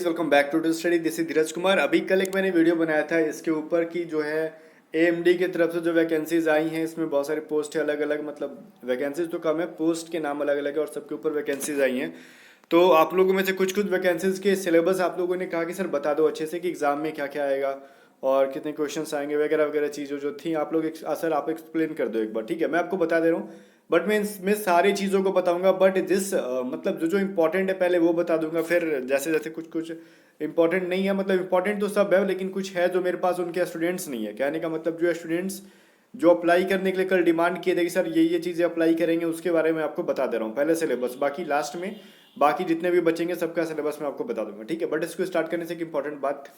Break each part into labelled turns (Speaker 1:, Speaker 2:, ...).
Speaker 1: Welcome back to study. This is Dheeraj Kumar. अभी कल एक मैंने वीडियो बनाया था इसके ऊपर की जो है AMD की तरफ से जो वैकेंसीज आई हैं, इसमें बहुत सारे पोस्ट है अलग अलग, मतलब वैकेंसीज तो कम है, पोस्ट के नाम अलग अलग है और सबके ऊपर वैकेंसीज आई हैं। तो आप लोगों में से कुछ कुछ वैकेंसीज के सिलेबस आप लोगों ने कहा कि सर बता दो अच्छे से कि एग्जाम में क्या क्या आएगा और कितने क्वेश्चंस आएंगे वगैरह वगैरह चीज़ें जो थी आप लोग सर आप एक्सप्लेन कर दो एक बार, ठीक है। मैं आपको बता दे रहा हूँ बट मैं इसमें सारी चीज़ों को बताऊंगा, बट जिस मतलब जो जो इम्पोर्टेंट है पहले वो बता दूंगा, फिर जैसे जैसे कुछ कुछ इंपॉर्टेंट नहीं है, मतलब इंपॉर्टेंट तो सब है लेकिन कुछ है जो मेरे पास उनके स्टूडेंट्स नहीं है। कहने का मतलब जो स्टूडेंट्स जो अप्लाई करने के लिए कल डिमांड किए थे कि सर ये चीज़ें अप्लाई करेंगे, उसके बारे में आपको बता दे रहा हूँ पहले सिलेबस। बाकी लास्ट में बाकी जितने भी बचेंगे सबका सिलेबस मैं आपको बता दूंगा, ठीक है। बट इसको स्टार्ट करने से एक इंपॉर्टेंट बात,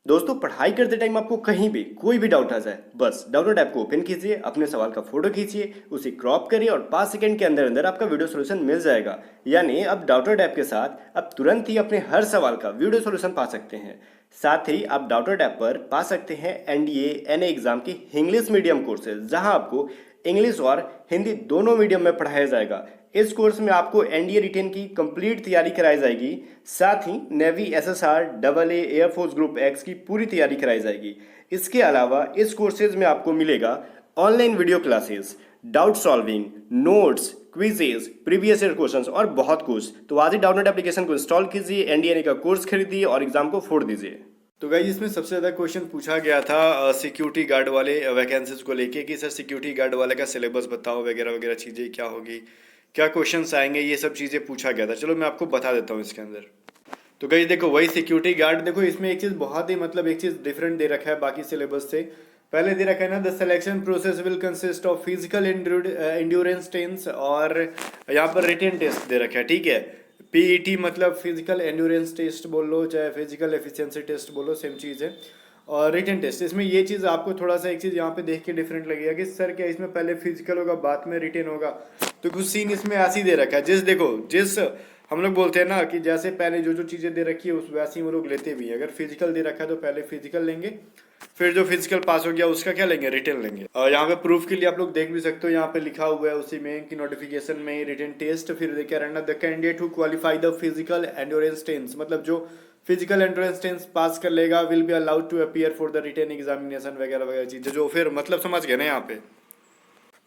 Speaker 1: दोस्तों पढ़ाई करते टाइम आपको कहीं भी कोई भी डाउट आ जाए, बस डाउनलोड ऐप को ओपन कीजिए, अपने सवाल का फोटो खींचिए, उसे क्रॉप करिए और 5 सेकंड के अंदर अंदर आपका वीडियो सॉल्यूशन मिल जाएगा। यानी अब डाउनलोड ऐप के साथ आप तुरंत ही अपने हर सवाल का वीडियो सॉल्यूशन पा सकते हैं। साथ ही आप डाउनलोड ऐप पर पा सकते हैं NDA NA एग्जाम की इंग्लिश मीडियम कोर्सेज, जहां आपको इंग्लिश और हिंदी दोनों मीडियम में पढ़ाया जाएगा। इस कोर्स में आपको NDA रिटेन की कंप्लीट तैयारी कराई जाएगी, साथ ही navy SSR AA air force group X की पूरी तैयारी कराई जाएगी। इसके अलावा इस कोर्सेज में आपको मिलेगा online video classes, doubt solving, notes, quizzes, previous year questions और बहुत कुछ। तो आज ही डाउनलोड एप्लीकेशन को इंस्टॉल कीजिए, NDA NA का कोर्स खरीदिए और एग्जाम को फोड़ दीजिए। तो गाइस इसमें सबसे ज़्यादा क्वेश्चन पूछा गया था सिक्योरिटी गार्ड वाले वैकेंसीज को लेके कि सर सिक्योरिटी गार्ड वाले का सिलेबस बताओ वगैरह वगैरह चीज़ें क्या होगी, क्या क्वेश्चंस आएंगे, ये सब चीज़ें पूछा गया था। चलो मैं आपको बता देता हूँ इसके अंदर। तो गाइस देखो वही सिक्योरिटी गार्ड, देखो इसमें एक चीज़ बहुत ही मतलब एक चीज़ डिफरेंट दे रखा है बाकी सिलेबस से। पहले दे रखा है ना, the selection process will consist of physical endurance test और यहाँ पर रिटन टेस्ट दे रखा है, ठीक है। PET मतलब फिजिकल एंड्योरेंस टेस्ट बोल लो चाहे फिजिकल एफिशिएंसी टेस्ट बोलो, सेम चीज़ है। और रिटन टेस्ट, इसमें ये चीज़ आपको थोड़ा सा एक चीज़ यहाँ पे देख के डिफरेंट लगेगा कि सर क्या इसमें पहले फिजिकल होगा बाद में रिटन होगा। तो कुछ सीन इसमें ऐसे ही दे रखा है, जिस देखो जिस हम लोग बोलते हैं ना कि जैसे पहले जो जो चीज़ें दे रखी है उस वैसे ही वो लोग लेते भी हैं। अगर फिजिकल दे रखा है तो पहले फिजिकल लेंगे, फिर जो फिजिकल पास हो गया उसका क्या लेंगे, रिटन लेंगे। और यहाँ पे प्रूफ के लिए आप लोग देख भी सकते हो, यहाँ पे लिखा हुआ है उसी में कि नोटिफिकेशन में रिटन टेस्ट, फिर क्या रहना, the candidate who qualify the physical endurance test, मतलब जो फिजिकल एंट्रेंस टेस्ट पास कर लेगा will be allowed to appear for the written examination वगैरह वगैरह चीज़ें। जो फिर मतलब समझ गए ना यहाँ पे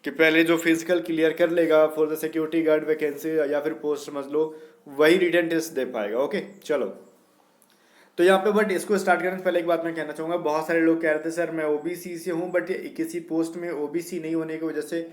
Speaker 1: कि पहले जो फिजिकल क्लियर कर लेगा for the security guard vacancy या फिर पोस्ट समझ लो, वही रिटन टेस्ट दे पाएगा। ओके चलो, तो यहाँ पे बट इसको स्टार्ट करने से पहले एक बात मैं कहना चाहूँगा, बहुत सारे लोग कह रहे थे सर मैं OBC से हूँ बट किसी पोस्ट में OBC नहीं होने की वजह से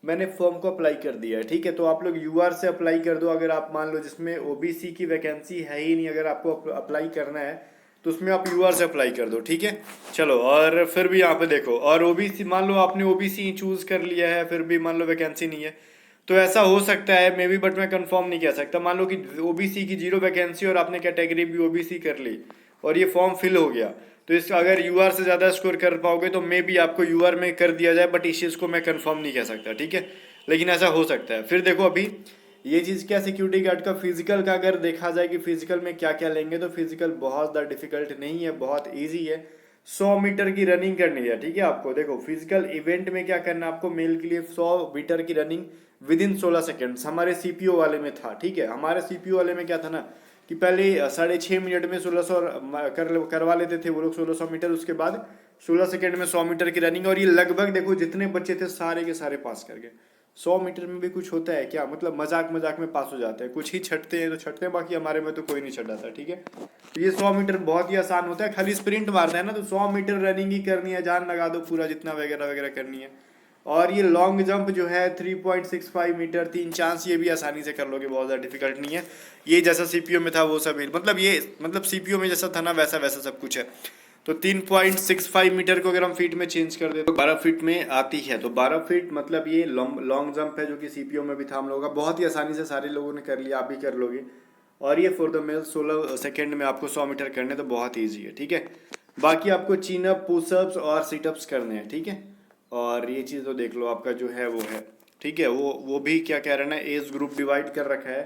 Speaker 1: मैंने फॉर्म को अप्लाई कर दिया है, ठीक है। तो आप लोग UR से अप्लाई कर दो, अगर आप मान लो जिसमें OBC की वैकेंसी है ही नहीं, अगर आपको अप्लाई करना है तो उसमें आप UR से अप्लाई कर दो, ठीक है। चलो, और फिर भी यहाँ पे देखो, और OBC मान लो आपने OBC चूज कर लिया है फिर भी मान लो वैकेंसी नहीं है, तो ऐसा हो सकता है मे बी, बट मैं कंफर्म नहीं कह सकता। मान लो कि OBC की 0 वैकेंसी और आपने कैटेगरी भी OBC कर ली और ये फॉर्म फिल हो गया, तो इस अगर UR से ज़्यादा स्कोर कर पाओगे तो मे बी आपको UR में कर दिया जाए, बट इस चीज़ को मैं कंफर्म नहीं कह सकता, ठीक है। लेकिन ऐसा हो सकता है। फिर देखो अभी ये चीज़ क्या, सिक्योरिटी गार्ड का फिजिकल का अगर देखा जाए कि फिजिकल में क्या क्या लेंगे, तो फिजिकल बहुत ज़्यादा डिफिकल्ट नहीं है, बहुत ईजी है। 100 मीटर की रनिंग करनी है, ठीक है। आपको देखो फिजिकल इवेंट में क्या करना है, आपको मेल के लिए 100 मीटर की रनिंग विद इन 16 सेकेंड्स हमारे CPO वाले में था, ठीक है। हमारे CPO वाले में क्या था ना कि पहले 6.5 मिनट में 1600 करवा लेते थे वो लोग 1600 मीटर, उसके बाद 16 सेकेंड में 100 मीटर की रनिंग। और ये लगभग देखो जितने बच्चे थे सारे के सारे पास कर गए। 100 मीटर में भी कुछ होता है क्या, मतलब मजाक मजाक में पास हो जाते हैं, कुछ ही छटते हैं तो छटते हैं, बाकी हमारे में तो कोई नहीं छटा था, ठीक है। तो ये 100 मीटर बहुत ही आसान होता है, खाली स्प्रिंट मारना है ना, तो 100 मीटर रनिंग ही करनी है, जान लगा दो पूरा जितना वगैरह वगैरह करनी है। और ये लॉन्ग जंप जो है 3.65 मीटर 3 चांस, ये भी आसानी से कर लोगे, बहुत ज़्यादा डिफिकल्ट नहीं है। ये जैसा CPO में था वो सब मतलब ये मतलब CPO में जैसा था ना वैसा वैसा सब कुछ है। तो 3.65 मीटर को अगर हम फीट में चेंज कर दे तो 12 फीट में आती है। तो 12 फीट मतलब ये लॉन्ग जंप है जो कि CPO में भी था हम लोगों का, बहुत ही आसानी से सारे लोगों ने कर लिया, आप भी कर लोगे। और ये फॉर द मेल 16 सेकेंड में आपको 100 मीटर करने, तो बहुत ईजी है, ठीक है। बाकी आपको चिनअप पुशअप्स और सिटअप्स करने हैं, ठीक है। और ये चीज़ तो देख लो आपका जो है वो है, ठीक है। वो भी क्या कह रहे हैं ना, एज ग्रुप डिवाइड कर रखा है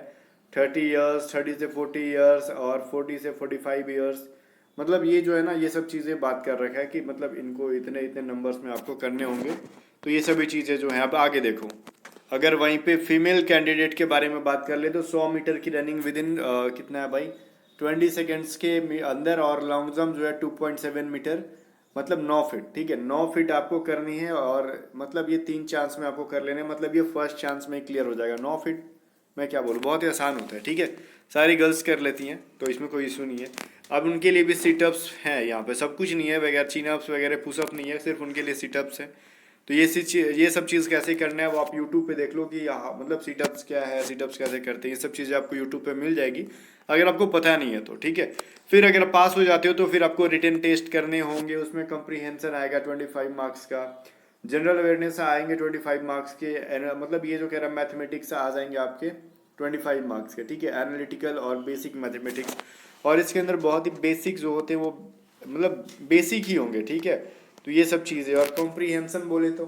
Speaker 1: 30 ईयर्स, 30 से 40 ईयर्स और 40 से 45 ईयर्स। मतलब ये जो है ना ये सब चीज़ें बात कर रखा है कि मतलब इनको इतने इतने नंबर्स में आपको करने होंगे। तो ये सभी चीज़ें जो हैं, अब आगे देखो
Speaker 2: अगर वहीं पे फीमेल कैंडिडेट के बारे में बात कर ले तो 100 मीटर की रनिंग विद इन कितना है भाई 20 सेकेंड्स के अंदर, और लॉन्ग जंप जो है 2.7 मीटर मतलब 9 फीट, ठीक है 9 फीट आपको करनी है। और मतलब ये 3 चांस में आपको कर लेने, मतलब ये फर्स्ट चांस में क्लियर हो जाएगा 9 फीट। मैं क्या बोलूँ, बहुत ही आसान होता है, ठीक है, सारी गर्ल्स कर लेती हैं तो इसमें कोई इशू नहीं है। अब उनके लिए भी सिटअप्स हैं यहाँ पे, सब कुछ नहीं है वगैरह, चिनअप्स वगैरह पुशअप नहीं है, सिर्फ उनके लिए सिटअप्स है। तो ये सब चीज़ कैसे करना है वो आप यूट्यूब पे देख लो कि यहाँ मतलब सीटअप्स क्या है, सीटअप्स कैसे करते हैं, ये सब चीज़ें आपको यूट्यूब पे मिल जाएगी अगर आपको पता नहीं है तो, ठीक है। फिर अगर पास हो जाते हो तो फिर आपको रिटन टेस्ट करने होंगे, उसमें कंप्रीहेंशन आएगा 25 मार्क्स का, जनरल अवेयरनेस आएंगे 25 मार्क्स के, मतलब ये जो कह रहा है मैथमेटिक्स आ जाएंगे आपके 25 मार्क्स के, ठीक है, एनालिटिकल और बेसिक मैथमेटिक्स। और इसके अंदर बहुत ही बेसिक जो होते हैं वो मतलब बेसिक ही होंगे, ठीक है। तो ये सब चीज़ें, और कॉम्प्रीहेंशन बोले तो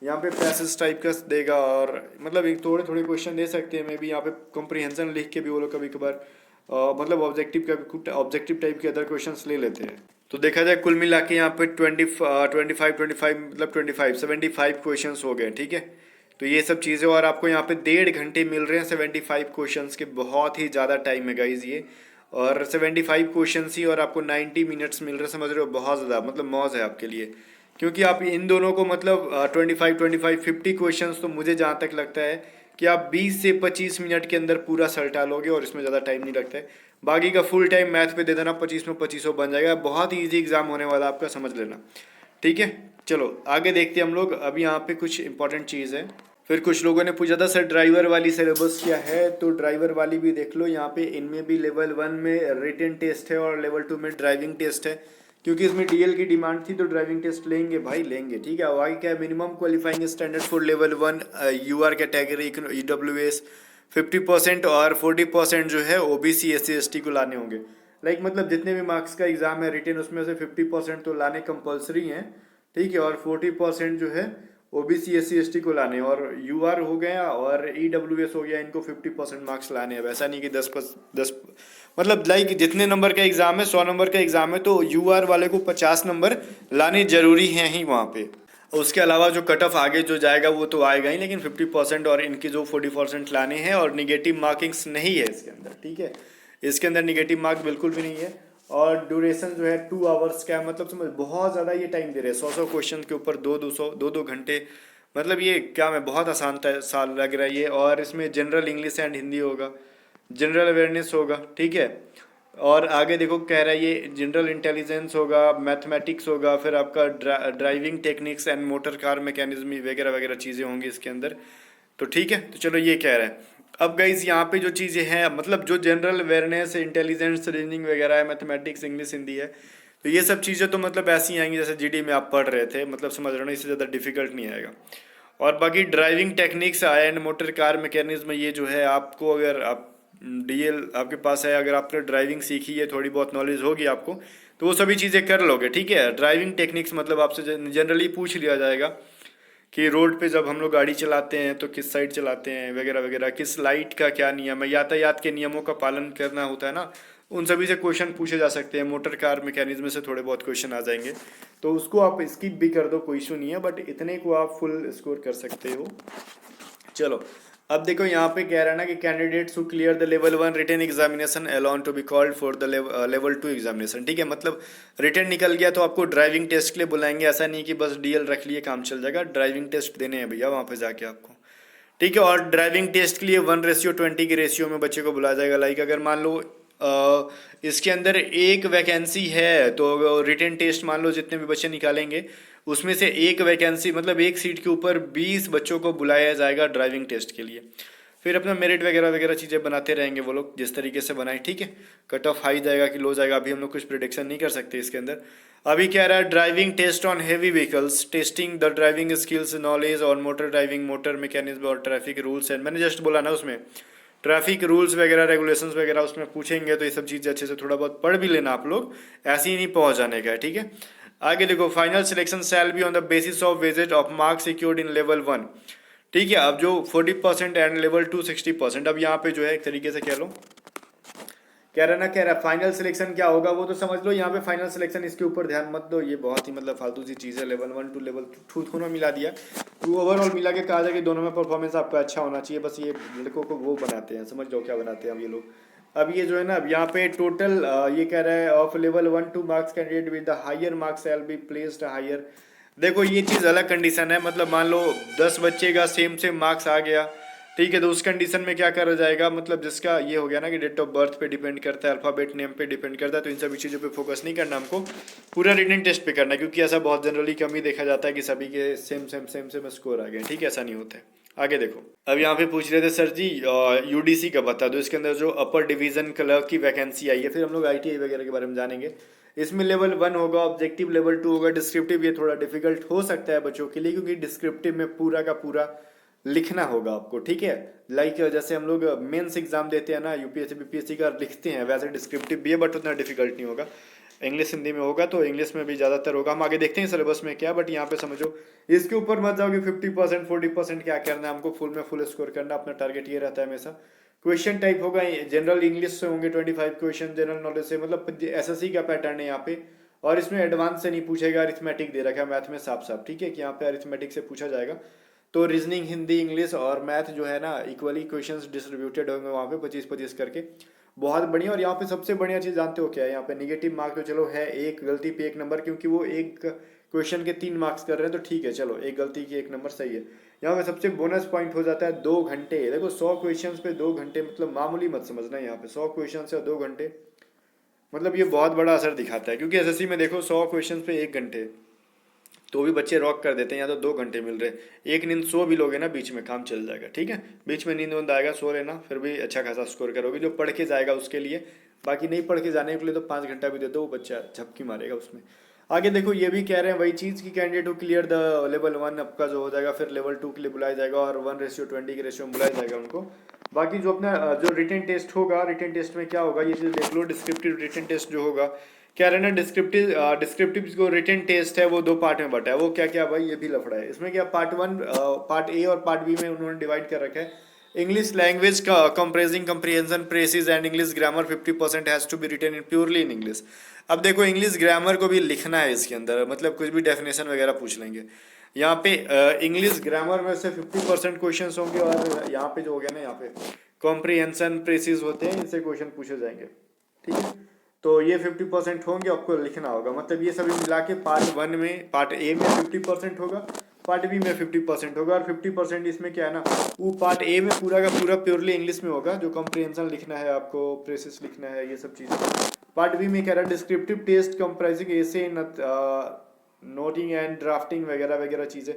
Speaker 2: यहाँ पे पैसेज टाइप का देगा, और मतलब एक थोड़े थोड़े क्वेश्चन दे सकते हैं, मे भी यहाँ पे कॉम्प्रीहेंशन लिख के भी वो लोग कभी कभार मतलब ऑब्जेक्टिव टाइप के अदर क्वेश्चंस ले लेते हैं। तो देखा जाए कुल मिला के यहाँ पे 25 मतलब 75 क्वेश्चंस हो गए, ठीक है। तो ये सब चीज़ें, और आपको यहाँ पे 1.5 घंटे मिल रहे हैं 75 क्वेश्चंस के, बहुत ही ज़्यादा टाइम है गाइज ये। और 75 क्वेश्चन ही और आपको 90 मिनट्स मिल रहे हैं, समझ रहे हो, बहुत ज़्यादा मतलब मौज है आपके लिए। क्योंकि आप इन दोनों को मतलब 50 क्वेश्चंस तो मुझे जहाँ तक लगता है कि आप 20 से 25 मिनट के अंदर पूरा सर टालोगे और इसमें ज़्यादा टाइम नहीं लगता है। बाकी का फुल टाइम मैथ पे दे देना, 25 में 25 बन जाएगा, बहुत ही ईजी एग्जाम होने वाला आपका, समझ लेना, ठीक है। चलो आगे देखते हैं हम लोग। अभी यहाँ पे कुछ इंपॉर्टेंट चीज़ है। फिर कुछ लोगों ने पूछा था सर ड्राइवर वाली सिलेबस क्या है, तो ड्राइवर वाली भी देख लो। यहाँ पे इनमें भी लेवल 1 में रिटन टेस्ट है और लेवल 2 में ड्राइविंग टेस्ट है, क्योंकि इसमें डीएल की डिमांड थी तो ड्राइविंग टेस्ट लेंगे भाई, लेंगे, ठीक है। आगे क्या है, minimum qualifying standard for level 1 UR category EWS 50% और 40% जो है ओबीसी एससी एसटी को लाने होंगे। लाइक मतलब जितने भी मार्क्स का एग्जाम है रिटन, उसमें से 50% तो लाने कंपलसरी हैं, ठीक है, और 40% जो है ओबीसी एससी एसटी को लाने, और यूआर हो गया और ईडब्ल्यूएस हो गया, इनको 50% मार्क्स लाने हैं। वैसा नहीं कि 10 मतलब लाइक जितने नंबर का एग्जाम है, 100 नंबर का एग्जाम है, तो यूआर वाले को 50 नंबर लाने जरूरी हैं ही वहाँ पे। उसके अलावा जो कट ऑफ आगे जो जाएगा वो तो आएगा ही, लेकिन 50% और इनकी जो 40% लाने हैं, और निगेटिव मार्किंग्स नहीं है इसके अंदर, ठीक है। इसके अंदर निगेटिव मार्क बिल्कुल भी नहीं है। और ड्यूरेशन जो है 2 आवर्स का है, मतलब समझ बहुत ज़्यादा ये टाइम दे रहे हैं, 100 क्वेश्चन के ऊपर 2 घंटे, मतलब ये क्या, मैं बहुत आसान साल लग रहा है ये। और इसमें जनरल इंग्लिश एंड हिंदी होगा, जनरल अवेयरनेस होगा, ठीक है। और आगे देखो कह रहा है ये जनरल इंटेलिजेंस होगा, मैथमेटिक्स होगा, फिर आपका driving techniques and motor car mechanism वगैरह वगैरह चीज़ें होंगी इसके अंदर। तो ठीक है, तो चलो ये कह रहा है। अब गाइज यहाँ पे जो चीज़ें हैं, मतलब जो जनरल अवेयरनेस, इंटेलिजेंस, रीजनिंग वगैरह है, मैथमेटिक्स, इंग्लिश, हिंदी है, तो ये सब चीज़ें तो मतलब ऐसी आएंगी जैसे जीडी में आप पढ़ रहे थे, मतलब समझ रहे हो, इससे ज़्यादा डिफिकल्ट नहीं आएगा। और बाकी driving techniques and motor car mechanism, ये जो है आपको, अगर आप डीएल आपके पास है, अगर आपने ड्राइविंग सीखी है, थोड़ी बहुत नॉलेज होगी आपको, तो वो सभी चीज़ें कर लोगे, ठीक है। ड्राइविंग टेक्निक्स मतलब आपसे जनरली पूछ लिया जाएगा कि रोड पे जब हम लोग गाड़ी चलाते हैं तो किस साइड चलाते हैं वगैरह वगैरह, किस लाइट का क्या नियम है, यातायात के नियमों का पालन करना होता है ना, उन सभी से क्वेश्चन पूछे जा सकते हैं। मोटर कार मैकेनिज्म से थोड़े बहुत क्वेश्चन आ जाएंगे, तो उसको आप स्किप भी कर दो, कोई इशू नहीं है, बट इतने को आप फुल स्कोर कर सकते हो। चलो अब देखो यहाँ पे कह रहा है ना कि candidates who clear the level 1 written examination alone to be called for the level 2 examination, ठीक है। मतलब रिटन निकल गया तो आपको ड्राइविंग टेस्ट के लिए बुलाएंगे, ऐसा नहीं कि बस डीएल रख लिए काम चल जाएगा, ड्राइविंग टेस्ट देने हैं भैया वहाँ पे जाके आपको, ठीक है। और ड्राइविंग टेस्ट के लिए 1:20 के रेशियो में बच्चे को बुलाया जाएगा। लाइक अगर मान लो इसके अंदर एक वैकेंसी है तो रिटन टेस्ट मान लो जितने भी बच्चे निकालेंगे उसमें से एक वैकेंसी मतलब एक सीट के ऊपर 20 बच्चों को बुलाया जाएगा ड्राइविंग टेस्ट के लिए। फिर अपना मेरिट वगैरह वगैरह चीज़ें बनाते रहेंगे वो लोग जिस तरीके से बनाए, ठीक है। कट ऑफ हाई जाएगा कि लो जाएगा, अभी हम लोग कुछ प्रिडिक्शन नहीं कर सकते इसके अंदर। अभी क्या रहा है, driving test on heavy vehicles, testing the driving skills knowledge on motor driving, motor mechanism और ट्रैफिक रूल्स एंड, मैंने जस्ट बोला ना उसमें ट्रैफिक रूल्स वगैरह रेगुलेशंस वगैरह उसमें पूछेंगे, तो ये सब चीज़ें अच्छे से थोड़ा बहुत पढ़ भी लेना आप लोग, ऐसे ही नहीं पहुंच जाने का है, ठीक है। आगे देखो, final selection shall be on the basis of visit of marks secured in level 1, ठीक है। अब जो 40% एंड लेवल 2 60%, अब यहाँ पे जो है एक तरीके से कह लो कह रहा फाइनल सिलेक्शन क्या होगा वो तो समझ लो, यहाँ पे फाइनल सिलेक्शन इसके ऊपर ध्यान मत दो, ये बहुत ही मतलब फालतू सी चीज़ है। लेवल 1 टू लेवल 2 दोनों मिला दिया, तो ओवरऑल मिला के कहा जाए कि दोनों में परफॉर्मेंस आपका अच्छा होना चाहिए। बस ये लड़कों को वो बनाते हैं, समझ लो क्या बनाते हैं अब ये लोग। अब ये जो है ना, अब यहाँ पे टोटल ये कह रहा है of level 1 2 marks candidate with the higher marks shall be placed higher. देखो ये चीज़ अलग कंडीशन है, मतलब मान लो 10 बच्चे का सेम सेम मार्क्स आ गया, ठीक है, तो उस कंडीशन में क्या करा जाएगा, मतलब जिसका ये हो गया ना कि डेट ऑफ बर्थ पे डिपेंड करता है, अल्फाबेट नेम पे डिपेंड करता है, तो इन सभी चीज़ों पे फोकस नहीं करना हमको, पूरा रिटन टेस्ट पे करना है, क्योंकि ऐसा बहुत जनरली कम ही देखा जाता है कि सभी के same same same same score आ गए, ठीक है, ऐसा नहीं होता है। आगे देखो, अब यहाँ पे पूछ रहे थे सर जी यूडीसी का बता दो, इसके अंदर जो अपर डिवीजन क्लर्क की वैकेंसी आई है, फिर हम लोग आईटीआई वगैरह के बारे में जानेंगे। इसमें लेवल 1 होगा, ऑब्जेक्टिव लेवल 2 होगा, डिस्क्रिप्टिव ये थोड़ा डिफिकल्ट हो सकता है बच्चों के लिए, क्योंकि डिस्क्रिप्टिव में पूरा का पूरा लिखना होगा आपको, ठीक है। लाइक जैसे हम लोग मेंस एग्जाम देते हैं ना, यूपीएससी बीपीएससी का लिखते हैं, वैसे डिस्क्रिप्टिव भी है, बट उतना डिफिकल्ट नहीं होगा। इंग्लिश हिंदी में होगा, तो इंग्लिश में भी ज़्यादातर होगा। हम आगे देखते हैं सिलेबस में क्या, बट यहाँ पे समझो इसके ऊपर मत जाओ कि 50% 40% क्या करना है हमको, फुल में फुल स्कोर करना, अपना टारगेट ये रहता है हमेशा। क्वेश्चन टाइप होगा जनरल इंग्लिश से होंगे 25 क्वेश्चन, जनरल नॉलेज से, मतलब एसएससी का पैटर्न है यहाँ पे। और इसमें एडवांस से नहीं पूछेगा, अरिथमेटिक दे रखा है मैथ में साफ साफ, ठीक है, कि यहाँ पे अरिथमेटिक से पूछा जाएगा। तो रीजनिंग, हिंदी, इंग्लिश और मैथ जो है ना, इक्वली क्वेश्चंस डिस्ट्रीब्यूटेड होंगे वहाँ पे 25-25 करके, बहुत बढ़िया। और यहाँ पे सबसे बढ़िया चीज़ जानते हो क्या है, यहाँ पे निगेटिव मार्क तो चलो है, एक गलती पे 1 नंबर, क्योंकि वो एक क्वेश्चन के 3 मार्क्स कर रहे हैं, तो ठीक है, चलो एक गलती की 1 नंबर सही है। यहाँ पे सबसे बोनस पॉइंट हो जाता है 2 घंटे। देखो 100 क्वेश्चन पे 2 घंटे, मतलब मामूली मत समझना, यहाँ पे 100 क्वेश्चन से 2 घंटे, मतलब ये बहुत बड़ा असर दिखाता है, क्योंकि एसएससी में देखो 100 क्वेश्चन पे 1 घंटे, तो भी बच्चे रॉक कर देते हैं, या तो 2 घंटे मिल रहे, एक नींद सो भी लोगे ना बीच में, काम चल जाएगा, ठीक है। बीच में नींद आएगा, सो लेना, फिर भी अच्छा खासा स्कोर करोगे, जो पढ़ के जाएगा उसके लिए। बाकी नहीं पढ़ के जाने के लिए तो 5 घंटा भी दे दो, वो बच्चा झपकी मारेगा उसमें। आगे देखो, ये भी कह रहे हैं वही चीज़ कि candidate to clear the level 1 आपका जो हो जाएगा, फिर लेवल 2 के लिए बुलाया जाएगा, और 1:20 के रेशियो में बुलाया जाएगा उनको। बाकी जो अपना जो रिटन टेस्ट होगा, रिटन टेस्ट में क्या होगा ये चीज़ देख लो। डिस्क्रिप्टिव रिटन टेस्ट जो होगा, क्या रहना, डिस्क्रिप्टिव जो रिटन टेस्ट है वो 2 पार्ट में बटा है। वो क्या क्या भाई, ये भी लफड़ा है इसमें। क्या पार्ट 1, पार्ट ए और पार्ट बी में उन्होंने डिवाइड कर रखा है। English language comprising comprehension precis and English grammar 50% has to be written in purely in English. अब देखो इंग्लिश ग्रामर को भी लिखना है इसके अंदर, मतलब कुछ भी डेफिनेशन वगैरह पूछ लेंगे यहाँ पे। इंग्लिश ग्रामर में से 50% क्वेश्चन होंगे, और यहाँ पे जो हो गया ना, यहाँ पे कॉम्प्रीहेंशन प्रेसिस होते हैं, इनसे क्वेश्चन पूछे जाएंगे, ठीक है। तो ये 50% होंगे, आपको लिखना होगा। मतलब ये सभी मिला के पार्ट 1 में, पार्ट ए में 50% होगा, पार्ट बी में 50% होगा, और 50% इसमें क्या है ना, वो पार्ट ए में पूरा का पूरा प्योरली इंग्लिश में होगा, जो कॉम्प्रिहेंशन लिखना है आपको, प्रेसिस लिखना है, ये सब चीज़ें। पार्ट बी में कह रहा है descriptive test comprising essay, noting and drafting वगैरह वगैरह चीज़ें।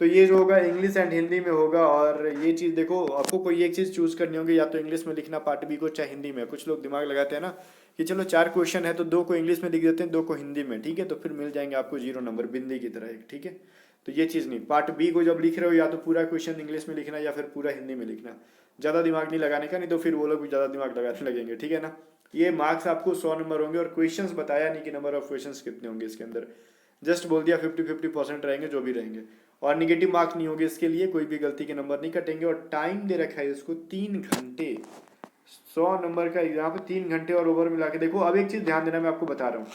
Speaker 2: तो ये जो होगा इंग्लिश एंड हिंदी में होगा। और ये चीज़ देखो, आपको कोई एक चीज़ चूज़ करनी होगी, या तो इंग्लिश में लिखना पार्ट बी को, चाहे हिंदी में। कुछ लोग दिमाग लगाते हैं ना कि चलो 4 क्वेश्चन है तो 2 को इंग्लिश में लिख देते हैं, 2 को हिंदी में, ठीक है, तो फिर मिल जाएंगे आपको 0 नंबर, बिंदी की तरह एक, ठीक है। तो ये चीज़ नहीं, पार्ट बी को जब लिख रहे हो या तो पूरा क्वेश्चन इंग्लिश में लिखना, या फिर पूरा हिंदी में लिखना। ज़्यादा दिमाग नहीं लगाने का, नहीं तो फिर वो लोग भी ज़्यादा दिमाग लगाने लगेंगे, ठीक है ना। ये मार्क्स आपको 100 नंबर होंगे, और क्वेश्चंस बताया नहीं कि नंबर ऑफ क्वेश्चंस कितने होंगे इसके अंदर, जस्ट बोल दिया 50-50% रहेंगे, जो भी रहेंगे। और निगेटिव मार्क्स नहीं होंगे इसके लिए, कोई भी गलती के नंबर नहीं कटेंगे। और टाइम दे रखा है इसको 3 घंटे, 100 नंबर का एग्जाम पे 3 घंटे, और ओवर मिला के देखो। अब एक चीज़ ध्यान देना, मैं आपको बता रहा हूँ,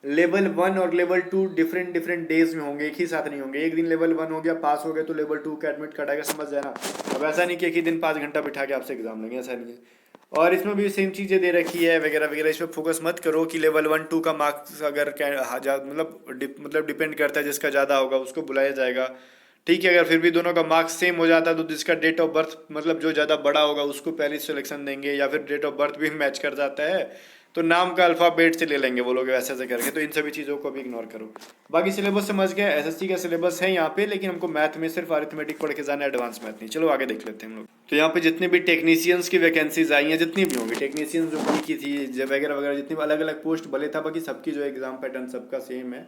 Speaker 2: लेवल 1 और लेवल 2 डिफरेंट डिफरेंट डेज में होंगे, एक ही साथ नहीं होंगे। एक दिन लेवल 1 हो गया, पास हो गए, तो लेवल 2 का एडमिट कार्ड आएगा, समझ जाना। अब ऐसा नहीं कि एक ही दिन 5 घंटा बिठा के आपसे एग्जाम लेंगे, ऐसा नहीं है। और इसमें भी सेम चीज़ें दे रखी है वगैरह वगैरह, इसमें फोकस मत करो कि लेवल 1-2 का मार्क्स अगर मतलब डिपेंड करता है, जिसका ज़्यादा होगा उसको बुलाया जाएगा, ठीक है। अगर फिर भी दोनों का मार्क्स सेम हो जाता है, तो जिसका डेट ऑफ बर्थ मतलब जो ज़्यादा बड़ा होगा उसको पहले सिलेक्शन देंगे, या फिर डेट ऑफ बर्थ भी मैच कर जाता है तो नाम का अल्फ़ाबेट से ले लेंगे वो लोग, ऐसे ऐसे करके। तो इन सभी चीज़ों को भी इग्नोर करो। बाकी सिलेबस समझ गए, एसएससी का सिलेबस है यहाँ पे, लेकिन हमको मैथ में सिर्फ अरिथमेटिक पढ़ के जाना है, एडवांस मैथ नहीं। चलो आगे देख लेते हैं हम लोग। तो यहाँ पे जितने भी टेक्नीशियंस की वैकेंसीज आई हैं, जितनी भी होंगी, टेक्नीशियंस जो की थी वगैरह वगैरह, जितनी भी अलग अलग पोस्ट भले था, बाकी सबकी जो एग्जाम पैटर्न सबका सेम है।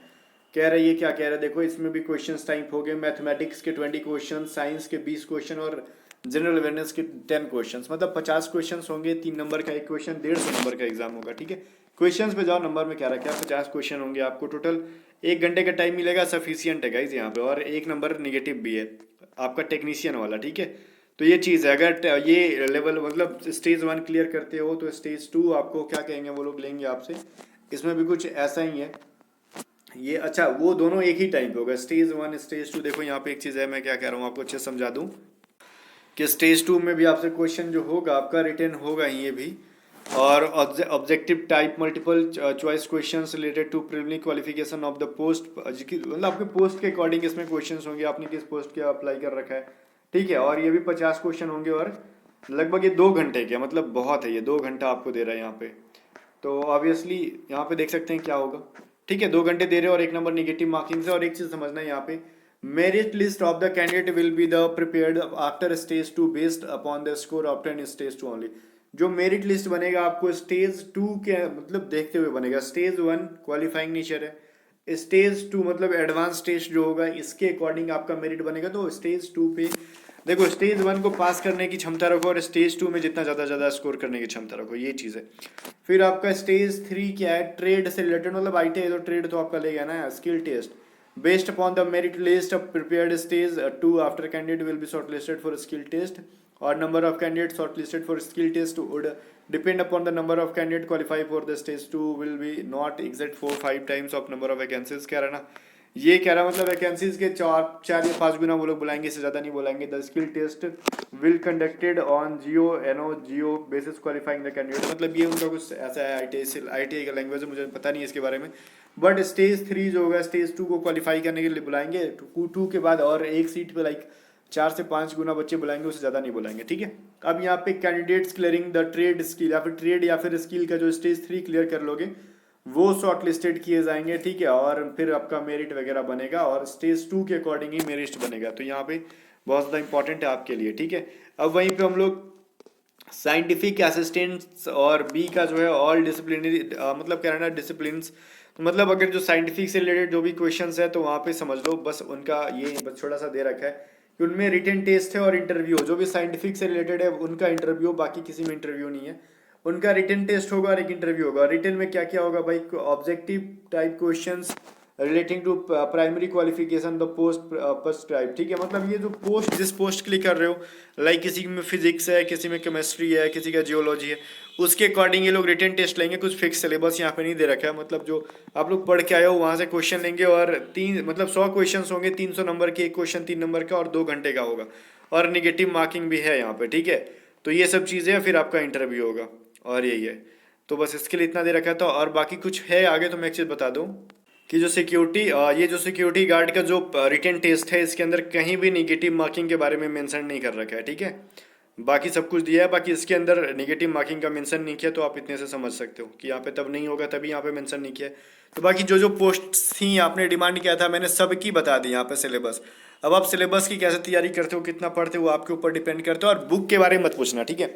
Speaker 2: कह रहे ये क्या कह रहे हैं, देखो इसमें भी क्वेश्चन टाइप हो गए, मैथमेटिक्स के 20 क्वेश्चन, साइंस के 20 क्वेश्चन, और जनरल अवेयरनेस के 10 क्वेश्चंस, मतलब 50 क्वेश्चंस होंगे। 3 नंबर का एक क्वेश्चन, 150 नंबर का एग्जाम होगा, ठीक है। क्वेश्चंस पे जाओ, नंबर में क्या रखा है, 50 क्वेश्चन होंगे आपको। टोटल 1 घंटे का टाइम मिलेगा, सफिशियंट है गाइज यहाँ पे। और 1 नंबर निगेटिव भी है आपका टेक्नीशियन वाला, ठीक है। तो ये चीज़ है, अगर ये लेवल मतलब स्टेज 1 क्लियर करते हो तो स्टेज 2 आपको क्या कहेंगे वो लोग लेंगे आपसे। इसमें भी कुछ ऐसा ही है ये। अच्छा, वो दोनों एक ही टाइम पे होगा, स्टेज 1 स्टेज 2। देखो यहाँ पे एक चीज़ है, मैं क्या कह रहा हूँ आपको अच्छे से समझा दूँ कि स्टेज 2 में भी आपसे क्वेश्चन जो होगा आपका रिटर्न होगा ही ये भी, और objective type multiple choice questions related to preliminary qualification of the post, मतलब आपके पोस्ट के अकॉर्डिंग इसमें क्वेश्चंस होंगे, आपने किस पोस्ट के अप्लाई कर रखा है, ठीक है। और ये भी 50 क्वेश्चन होंगे और लगभग ये 2 घंटे के, मतलब बहुत है ये, 2 घंटा आपको दे रहा है यहाँ पे। तो ऑब्वियसली यहाँ पे देख सकते हैं क्या होगा, ठीक है। 2 घंटे दे रहे हो और 1 नंबर निगेटिव मार्किंग से। और एक चीज समझना है यहाँ पे, merit list of the candidate will be the prepared after stage 2 based upon the score obtain in stage 2 only. जो मेरिट लिस्ट बनेगा आपको स्टेज 2 के मतलब देखते हुए बनेगा। स्टेज 1 क्वालिफाइंग नेचर है, स्टेज 2 मतलब एडवांस टेस्ट जो होगा इसके अकॉर्डिंग आपका मेरिट बनेगा। तो स्टेज 2 पे देखो, स्टेज 1 को पास करने की क्षमता रखो और स्टेज 2 में जितना ज़्यादा स्कोर करने की क्षमता रखो, ये चीज़ है। फिर आपका स्टेज 3 क्या है, ट्रेड से रिलेटेड, मतलब ITI तो ट्रेड तो आपका लेगा ना, skill test based upon the merit list of prepared stage 2 after candidate will be shortlisted for skill test और number of candidates shortlisted for skill test would depend upon the number of candidates qualify for the stage 2 will be not exact 4-5 times of number of vacancies। कह रहा ना, ये कह रहा मतलब vacancies के 4 या 5 गुना वो लोग बुलाएंगे, इससे ज़्यादा नहीं बुलाएंगे। The skill test will conducted on geo basis qualifying the candidate, मतलब ये उनका कुछ ऐसा है। ITI का लैंग्वेज है, मुझे पता नहीं है इसके बारे में। बट स्टेज 3 जो होगा स्टेज 2 को क्वालिफाई करने के लिए बुलाएंगे, 2 के बाद और एक सीट पे लाइक 4 से 5 गुना बच्चे बुलाएंगे, उससे ज़्यादा नहीं बुलाएंगे, ठीक है। अब यहाँ पे candidates clearing the trade skill या फिर स्किल का जो स्टेज 3 क्लियर कर लोगे वो शॉर्ट लिस्टेड किए जाएंगे, ठीक है। और फिर आपका मेरिट वगैरह बनेगा और स्टेज 2 के अकॉर्डिंग ही मेरिट बनेगा। तो यहाँ पे बहुत ज़्यादा इंपॉर्टेंट है आपके लिए, ठीक है। अब वहीं पे हम लोग साइंटिफिक असिस्टेंट्स और बी का जो है ऑल डिसिप्लिनरी मतलब क्या है ना डिसिप्लिन, मतलब अगर जो साइंटिफिक से रिलेटेड जो भी क्वेश्चंस है तो वहाँ पे समझ लो बस उनका ये बस छोटा सा दे रखा है कि उनमें रिटन टेस्ट है और इंटरव्यू। जो भी साइंटिफिक से रिलेटेड है उनका इंटरव्यू, बाकी किसी में इंटरव्यू नहीं है। उनका रिटन टेस्ट होगा और एक इंटरव्यू होगा। रिटन में क्या क्या होगा भाई, objective type questions relating to primary qualification the post prescribe, ठीक है। मतलब ये जो पोस्ट जिस पोस्ट के लिए कर रहे हो, लाइक किसी में फिजिक्स है, किसी में केमिस्ट्री है, किसी का जियोलॉजी है, उसके अकॉर्डिंग ये लोग रिटन टेस्ट लेंगे। कुछ फिक्स सिलेबस यहाँ पे नहीं दे रखा है, मतलब जो आप लोग पढ़ के आए हो वहाँ से क्वेश्चन लेंगे और 100 क्वेश्चन होंगे, 300 नंबर के, एक क्वेश्चन 3 नंबर का और 2 घंटे का होगा और निगेटिव मार्किंग भी है यहाँ पे, ठीक है। तो ये सब चीज़ें फिर आपका इंटरव्यू होगा और यही है। तो बस इसके लिए इतना दे रखा था। और बाकी कुछ है आगे तो मैं एक चीज़ बता दूँ कि जो सिक्योरिटी गार्ड का जो रिटन टेस्ट है इसके अंदर कहीं भी निगेटिव मार्किंग के बारे में मेंशन नहीं कर रखा है, ठीक है। बाकी सब कुछ दिया है, बाकी इसके अंदर निगेटिव मार्किंग का मेंशन नहीं किया। तो आप इतने से समझ सकते हो कि यहाँ पे तब नहीं होगा, तभी यहाँ पे मेंशन नहीं किया। तो बाकी जो पोस्ट थी आपने डिमांड किया था मैंने सबकी बता दी यहाँ पे सिलेबस। अब आप सिलेबस की कैसे तैयारी करते हो, कितना पढ़ते हो, आपके ऊपर डिपेंड करते हो। और बुक के बारे में मत पूछना, ठीक है।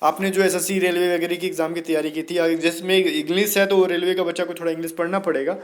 Speaker 2: आपने जो SSC रेलवे वगैरह की एग्जाम की तैयारी की थी जिसमें इंग्लिश है तो रेलवे का बच्चा को थोड़ा इंग्लिश पढ़ना पड़ेगा।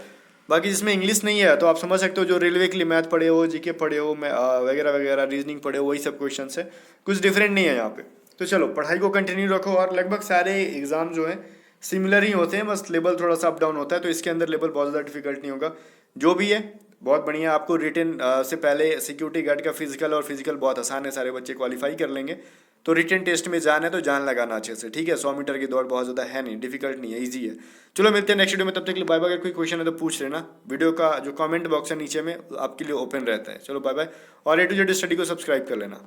Speaker 2: बाकी जिसमें इंग्लिश नहीं है तो आप समझ सकते हो जो रेलवे के लिए मैथ पढ़े हो, GK पढ़े हो, वगैरह वगैरह, रीजनिंग पढ़े हो, वही सब क्वेश्चन है, कुछ डिफरेंट नहीं है यहाँ पे। तो चलो पढ़ाई को कंटिन्यू रखो। और लगभग सारे एग्जाम जो है सिमिलर ही होते हैं, बस लेवल थोड़ा सा अप डाउन होता है। तो इसके अंदर लेवल बहुत ज़्यादा डिफिकल्ट नहीं होगा। जो भी है बहुत बढ़िया। आपको रिटन से पहले सिक्योरिटी गार्ड का फिजिकल, और फिजिकल बहुत आसान है, सारे बच्चे क्वालिफाई कर लेंगे। तो रिटन टेस्ट में जाना है तो जान लगाना अच्छे से, ठीक है। 100 मीटर की दौड़ बहुत ज़्यादा है नहीं, डिफिकल्ट नहीं है, ईजी है। चलो मिलते हैं नेक्स्ट वीडियो में, तब तक के लिए बाय बाय। अगर कोई क्वेश्चन है तो पूछ लेना, वीडियो का जो कमेंट बॉक्स है नीचे में आपके लिए ओपन रहता है। चलो बाय बाय। और A to Z स्टडी को सब्सक्राइब कर लेना।